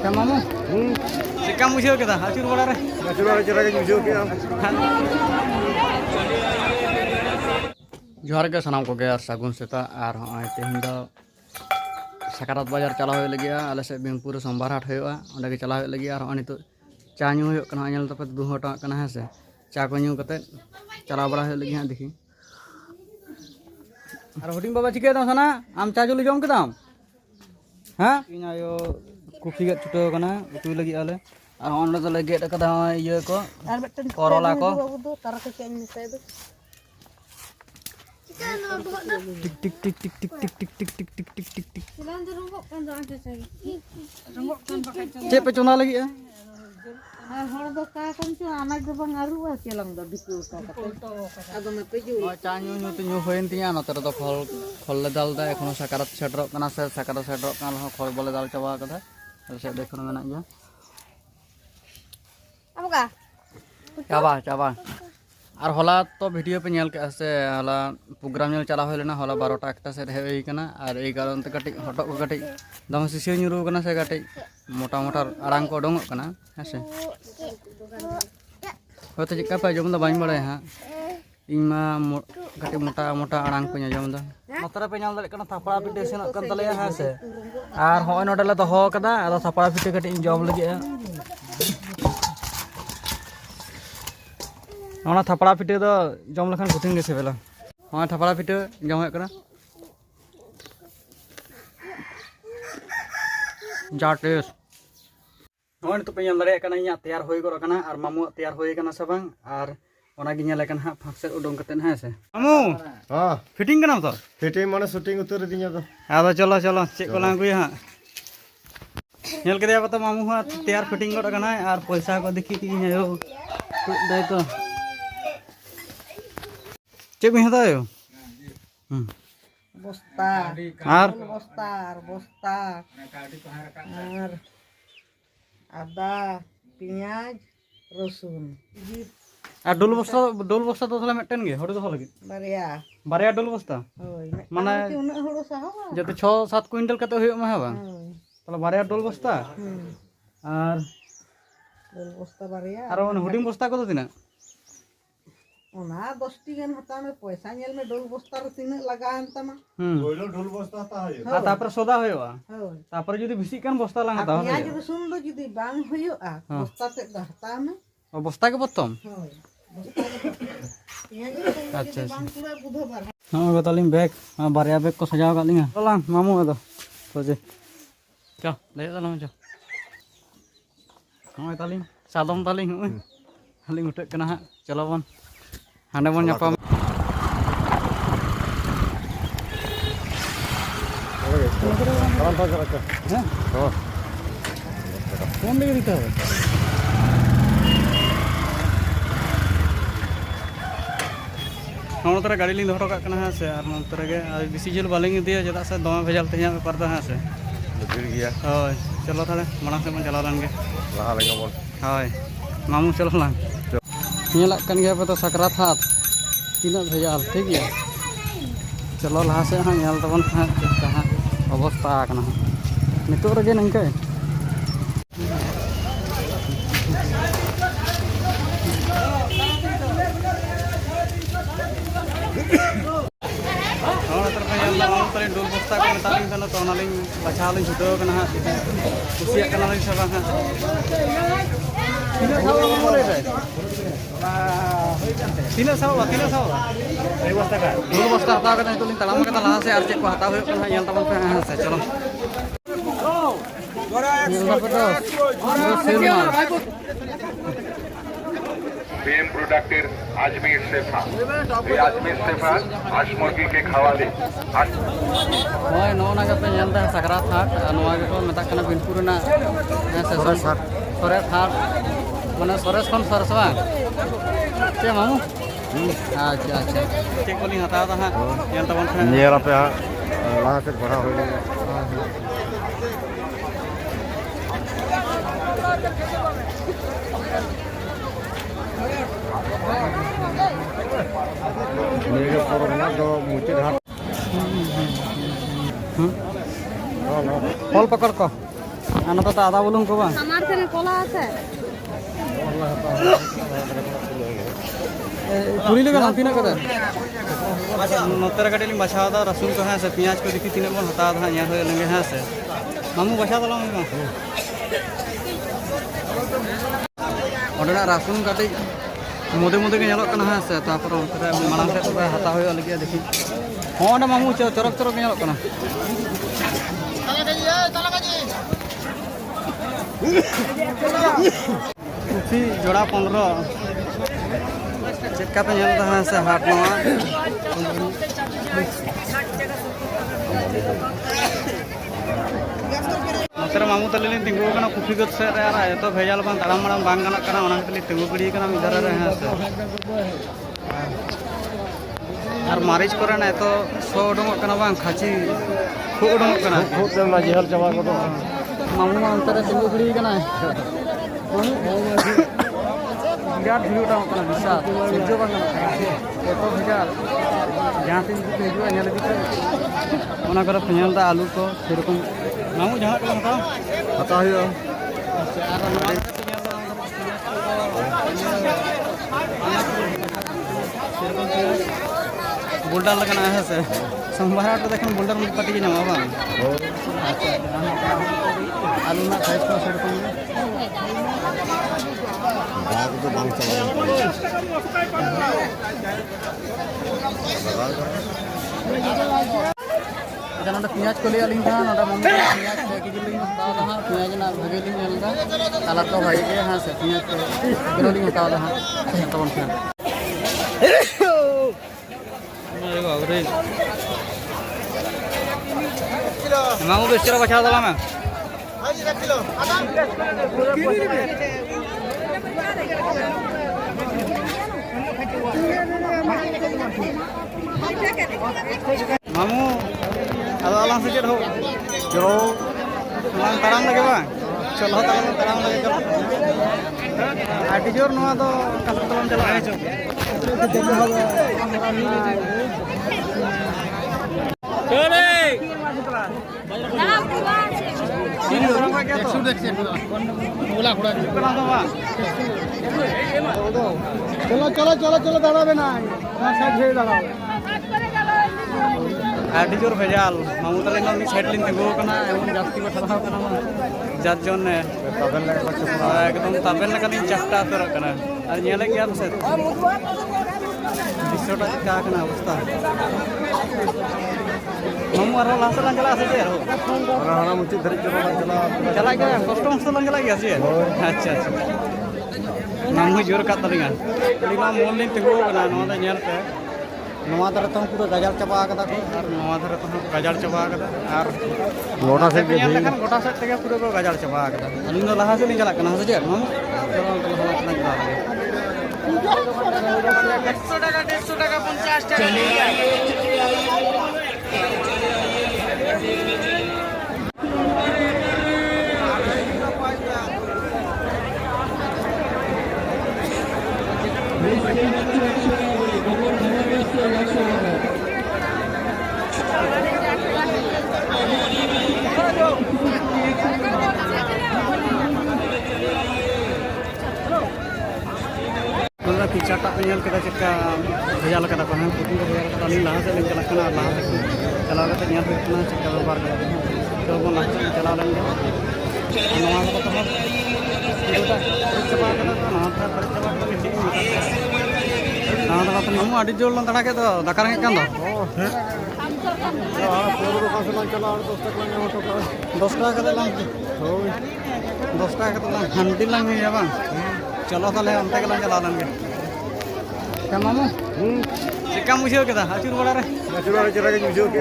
Kamu mamu? Sikam musuh kita, acur bola re. Acur bola cara ke musuh kita. Johar ke sanam ko gaya sagun seta ar hoy tehindo sakarat bazar chala hoy lagi ale se Bingpur sombar hat hoyoa onde ge chala hoy lagi ar hoy nitu cha nyu hoyok kana nyel tape 200 taka kana hese cha ko nyu kate chala bada hoy lagi ha dekhi ar huding baba chike dam sana am cha juli jom kedam ha ᱤᱧ ayo kupi ge chuto kana utu lagi ale ar onde to lagi kada iye ko korola ko tik tik tik tik tik tik tik tik tik tik tik tik tik. Cek pecona lagi ya. Canyu nyutu nyuhoin tinya noter to khol le dal da ekhono sakarat sedrok kana se sakarat sedrok kana khol bole dal chaba kada se dekhono menak ya. Apa ka? Chaba আর হলা তো video pay nail কে আছে হলা programme nail চালা হইলেনা হলা 12টা একটা set হই কানা আর এই কারণ তে কাটি হটক को কাটি দম সিসিও নিরু কানা সে কাটি মোটা মোটা আড়াং को ডং কানা হ্যাঁ হয়তো চিকা পাই জম দা বাই বড়াই হ্যাঁ ইমা কাটি মোটা মোটা আড়াং को জম দা নতরা পে নেল কানা থাপড়া পিটে সেন কান তলে হ্যাঁ সে আর হয় নডলে তো হ কাদা আর থাপড়া পিটে কাটি জম লাগি Ona thapara pite do jom lekhan kuting ge sebela. Ona thapara pite jom hoy kana. Jates. Ona to penyam dare kana nya tayar hoy gor kana ar mamu tayar hoy kana sabang ar ona gi nyale kana fakser udong katen ha se. Mamu. Ha. Fitting kana to? Fitting mane shooting utur dinya to. Ado chalo cek ko lang gui ha. Nyel ke dia pata mamu ha tayar fitting gor kana ar paisa ko dekhi ki nyayo. Dai to. Cek punya tahu? Bosta, Ar, bosta, ar, ada, pinyaj, rosun. ar dul bosta to thole metten ge, hodo to lagi. Barya dul bosta. Mana jate 6-7 quintal kate hoyo ma ba? Tala barya dul bosta. Ar dul bosta barya. Ar on huding bosta ko to tina? Ona 10টি gan hata me paisa nyel me dul bosta ro tine lagaan tama. Boilo ढोल बस्ता ता है। Ar tapre soda hoyoa. Tapre jodi bisikan bosta lang hata hoyo. Pinyaj rosun do judi bang hoyoa, bosta te hata me. O bosta ke potom? Pinyaj rosun judi bang pura budho bar. हाँ बतालिंग bag हाँ बारिया bag को सजाओ कर लिंगा चलो मामू है तो सोचे चल ले चलो चल हाँ बतालिंग सादम तालिंग हालिंग उठे कना हाँ चलो बन हांडे बन nyapam Kawan pakai aja. हैं Oh. कौन ले रही था हाँ नोतरे गाड़ी लिंग दोहरो काकना है से आर नोतरे के बिसी जल बालिंग दिया जदा से दमे भेजल तेया पेपर दा है से Lebih gया. होय चलो थाले मांग से मन चला लांगे Laha lagi bon. होय मामू चलो लांग ᱧᱮᱞᱟᱜ ᱠᱟᱱ ᱜᱮᱭᱟ ᱯᱮ ᱛᱚ ᱥᱟᱠᱨᱟᱛ ᱦᱟᱴ ᱛᱤᱱᱟᱹᱜ ᱵᱷᱮᱡᱟᱞ ᱴᱷᱤᱠ ᱜᱮᱭᱟ ᱪᱚᱞᱚ ᱞᱟᱦᱟ ᱥᱮᱫ ᱦᱟᱸᱜ ᱧᱮᱞ ᱛᱟᱵᱚᱱ ᱦᱟᱸᱜ ᱪᱮᱫ ᱞᱮᱠᱟ ᱦᱟᱸᱜ ᱚᱵᱚᱥᱛᱟ ᱟᱠᱟᱱᱟ ᱦᱟᱸᱜ ᱱᱤᱛᱚᱜ ᱨᱮᱜᱮ ᱱᱤᱝᱠᱟᱹ dul bosta ko metaling kana to naling bacaling sudo kana ha kusiak kana naling sabang ha tidak sawa boleh deh tidak sawa ei bosta ka dul bosta hata kana itu ling talam kata laha se ar cek ko hata hoyo kana yang tabon pe ha se chalo PM प्रोडक्टर अजमेर सेफा ये Ajmer sofa हांस मुर्गी के खवाले होय नोना के पे नेलदा सकरात हाट नोआ के को मेता कना बिनपुर ना से सोरेस हाट माने सोरेस कोन सोरेस बा के मामू अच्छा चेक कोली हता दा हा nail तबन Nyera pe laha se bada hoile. Ini ke porongnya do mucit hat. फल पकड़ को আনা তো আদা বলুন কবা আমার এখানে কলা আছে कुड़ी लगा तीना कदा नोतर कटिंग बछा दा रसुन को है से प्याज को देखी तीन बन हता दा यहाँ होय लंगे है से मामू बछा दला ओडना रसुन कटि मोदे मोदे के नेलो कना है से तापर ओतरे मांग से तो हता होय लगे देखी होंडा मामू चरक चरक नेलो कना कुफी जोड़ा 15 चेक पे नेल रहा से हाट नवा नोतर मामू तले तिंगु कना कुफी गत से रे आरा तो भेजाल बन ताराम माराम बांग गाना कना ओना तले तिंगु गड़ी कना मिदर रे है से और मारिच करे ना तो सो उडम कना बांग खाची खो उडम कना खूब से ना जेहल चबा को तो मामू अंतर तिंगु गड़ी कना बिराट भिड़ उठाव कना विशाल सज्जो बांग तो भेजाल जहाँ तीन को हिजुआ नेल दिखे ओना करे पेंयल दा आलू को सेरकम मामू जहाँ को हता हता हुआ बोल्डर लगना है से संभारा तो देखन बोल्डर में पटी के नवा बांग आलू ना साइज को सेरकम बाग तो बांग चला जहाँ पियाज को लिया लिंग था ना मम्मी पियाज के लिंग हटाओ था पियाज ना भगे लिंग नेलदा कलर तो भाई के हां से पियाज को किलो लिंग हटाओ था तो बन था अरे बाप रे मामू बेचरा बचा दला मैं मामू अब अलांग से चढ़ो चलो अलांग ताराम लगे बा चलो ताराम लगे चलो आटी जोर नवा तो कसम तलम चला है चो चले तीन तरह का क्या तो बोला खुड़ा बना दो बा चलो चलो चलो चलो दाड़ा ना साइड से दाड़ा आडी जोर भेजाल मामू तले नमी साइड लिन तेगो कना एमन जास्ती को ठलाव कना जात जोन ने तबन लगा का चुप एकदम ताबेन लगा नि चट्टा तर कना और नेले क्या से दिसोटा का कना अवस्था मामू आरो लास्ट ला चला से रो और हना मुची धरि चला चला गया कस्टम से लंग गया से अच्छा अच्छा मामू जोर का तलिंगा लिमा मोल लिन तेगो कना नो दा नेल पे नवा धरे तो पूरा गजार चबा कदा को और नवा धरे तो गजार चबा कदा और लोटा से भी लेकिन गोटा सेट तक पूरा को गजार चबा कदा अलिंग दो लहा से नहीं चला कना से जे मामू चलो तो हला कना चला 100 টাকা 150 টাকা 50 টাকা पिचाटा पे नेल केदा चक्का भेजाल कदा को हम कुकिंग को भेजाल कदा नहीं लहा से ले चला कना लहा से चला कते नेल पे कना चक्का व्यापार करा तो वो लहा से चला लेंगे नवा को तो हम इटा चबा कदा तो ना था चबा को ठीक ना तो मामू आडी जोल लन तड़ा के तो दकार के कान दो पूरा दुकान से चला और 10 टका में ऑटो का 10 टाका कदा लन होय 10 टाका कदा लन हंडी लन है बा चलो ताले अंते के लन चला लेंगे क्या मामू चिका मुझे केदा आचुर बड़ा रे चला के मुझे के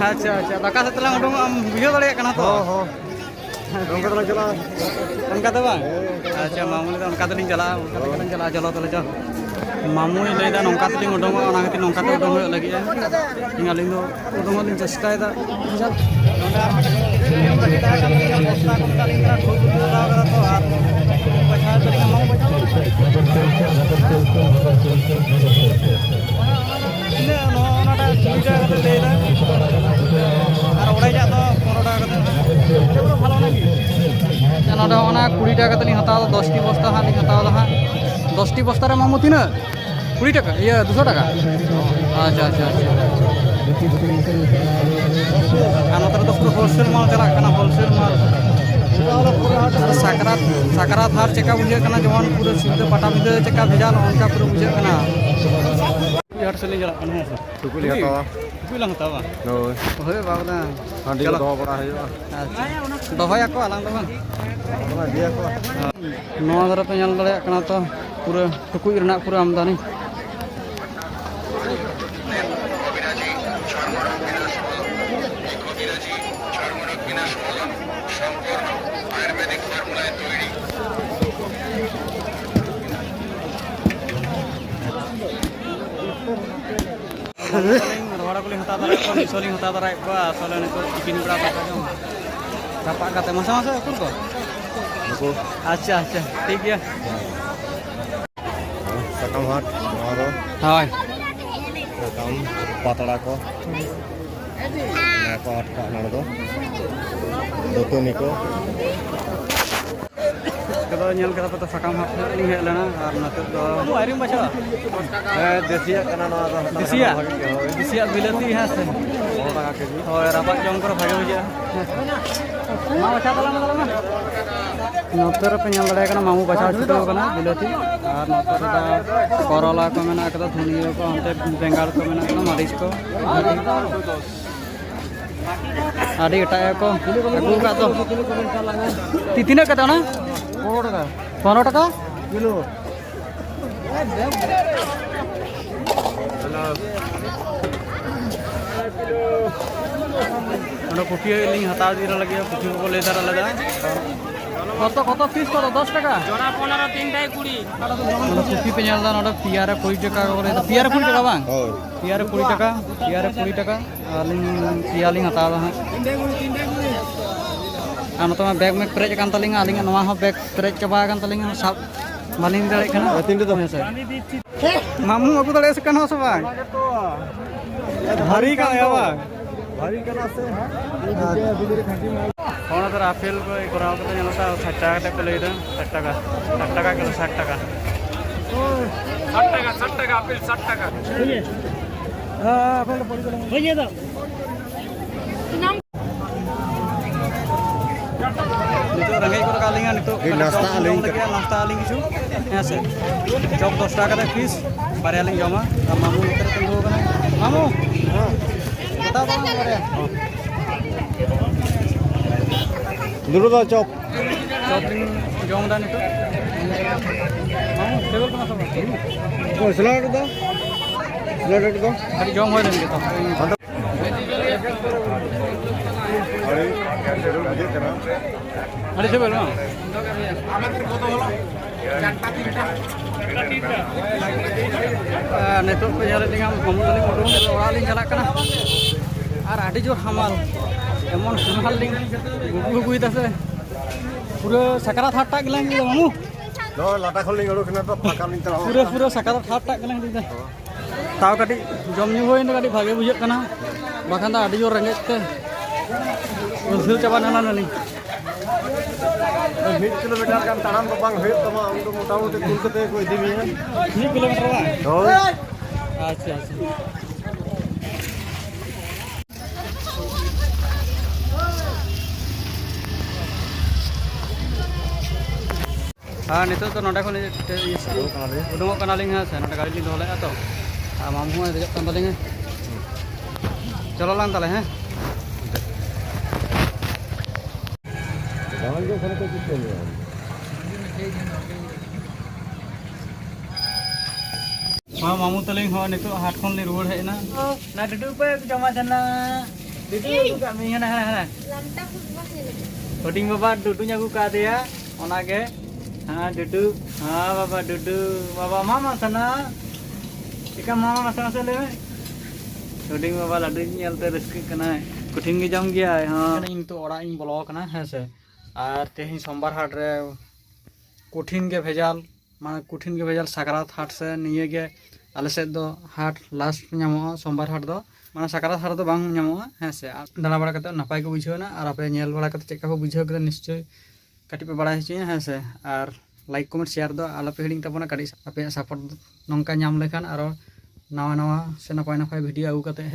अच्छा अच्छा दका से तला उडम बुझे दड़े कना तो हो उनका तो चला उनका तो बा अच्छा मामू तो उनका तो नहीं चला चलो ताले चल मामू लेदा नौका तो उडम ओना खातिर नौका तो उडम लगी है इंगालिंग दो उडम लिंग चेष्टा है चल ভালো নাকি ᱚᱱᱟ 20 টাকা ᱛᱮᱞᱤᱧ ᱦᱟᱛᱟᱣ ᱫᱟ 10টি বস্তা ᱦᱟᱸᱜ ᱞᱤᱧ ᱦᱟᱛᱟᱣ ᱫᱟ ᱦᱟᱸᱜ 10টি বস্তা রে মামু তিনা 20 টাকা ইয়া 200 টাকা আচ্ছা আচ্ছা আচ্ছা আর নতরে তো পুরো হোলসেল মাল চালাক কানা হোলসেল মাল আর সাকরাত হার চেকা বুঝে কানা যেমন পুরো সিদ্ধ পাটা বিদে চেকা ভেজাল অনকা পুরো বুঝে কানা হাট সেলিং চালাক কানা হ্যাঁ Tukul lihat tawa. টুকুই লাং হাতাওয়া Noi. হই বাবনা Andi ko tawa para hayo. আচ্ছা দহয় আকো আলাং দবান Mana dia ko. नवा धरे पे ñal दाड़े कना तो पूरा टुकुई रना पूरा आमदानी रवाड़ा को हता दाड़ा को निसोली हता दाड़ा को असले ने को टिफिन बड़ा दाका जो रापा काते मसा मसा कुल को Aku अच्छा अच्छा ठीक है sakam hat. Maro. हाय Sakam patara ko. Na ko hat ka nado ko. Doto niko. कदो ñal कदा पता सकाम हाथ लिंग हे लेना और नते तो आरिम बचा Desia kana na do. दिसिया बिलती है से 10 taka keji. और रापा जम कर भागे बुझा मा बचा तला मतलब नोतर पे ñal दाड़े कना मामू बचा छुटो कना बिलती और नोतर दा करला को मेना कदा धनिया को अंते बेंगाल को मेना कना मरीच को आदि एटाय को अगु का तो तितिना कता ना 15 টাকা Kilo. ওটা কুটি লিং হাতাও দিরা লাগে কুটি को ले दारा लगा কত কত পিস কত 10 টাকা জোড়া 15 তিনটাই 20 ওটা কুটি पे ñal da ওটা পিয়ারে 20 টাকা করে পিয়ারে 20 টাকা বাং Oh. পিয়ারে 20 টাকা পিয়ারে 20 টাকা লিং পিয়া লিং হাতাও दा তিনটাই 20 ano to bag में पेरेज kan talinga alinga नवा हो बैग पेरेज चबा kan talinga सब मालिन दाड़े कना Tindu to. मामू अगु दाड़े से कना सब भारी का यावा Hari kana se. कौन तो राफेल को कराओ तो ñalata 60 টাকা को ले दा 60 টাকা 60 টাকা किलो 60 টাকা 60 টাকা আপেল 60 টাকা हां আপেল পড়ি গেল হইয়ে দাও नितो रंगाई को कालिंगा नितो नाश्ता आलिंग नाश्ता आलिंग किछु यहां से चौक 10 टाका का फीस बारे आलिंग जमा और मामू उतर तंगो कना मामू हां बता दो बारे Dulu da chop. शॉपिंग जम दा नितो मामू टेबल कना सब Oh, salad da. Salad da. खाली जम होय देंगे तो Hari कैसे रो मुझे करा. अरे से बोल ना नितो पे जाले दिंगा मामू तली मोडो ओरा लिंग चला कना और आडी जोर हमाल एमन सुनहाल लिंग गुगु गुई दसे पूरा सकरात हाट टाक गेलां मामू Do lata kholi ngoro kena to pakal ning tara. पूरा पूरा सकरात हाट टाक गेलां दिदा ताव काटी जम न्यू होइन काटी भागे बुझे कना बाखान दा आडी जोर रंगे ते उल चाबा नाना नाली 1 kilometer kan tanam to bang hoyot tama undo motamuti kulkate ko idi biya. 1 kilometre बा Do. अच्छा अच्छा हाँ नितो तो नोडा खन उडुंगो कना लिंग है नोडा गाड़ी लिंग दोले तो आ मामू है देजक तन तलिंग चलो लांग तले हैं Jangan jo khone ko kitte ni. हाँ मामू तलिंग हो नितो हाट खन ले रोड है ना ना डडू पे जमा जना डडू का मी है ना होटिंग बाबा डडू nya का दिया ओना के हाँ डडू हाँ बाबा मामा sana इका मामा मसा मसा ले होटिंग बाबा लड्डू ñelते रस्क कना कठिन गे जम गया हाँ इन तो ओड़ा इन बोलो कना है से और तेही सोमवार हाट रे कठिन गे भेजाल माने कठिन गे भेजाल साकरात हाट से निये गे आले से दो हाट लास्ट ᱧᱟᱢᱚᱜᱼᱟ सोमवार हाट दो माने साकरात हाट दो बांग ᱧᱟᱢᱚᱜᱼᱟ है से दाना बड़ा कते नपाय को बुझाव ना और आपे ñel बड़ा कते चेका को बुझाव कते निश्चय कटी पे बड़ा हचिन है से और लाइक कमेंट शेयर दो आलो पे हिडिंग तबना कटी आपे सपोर्ट नोंका नाम लेखान आरो नवा नवा से नपाय नपाय वीडियो आगु कते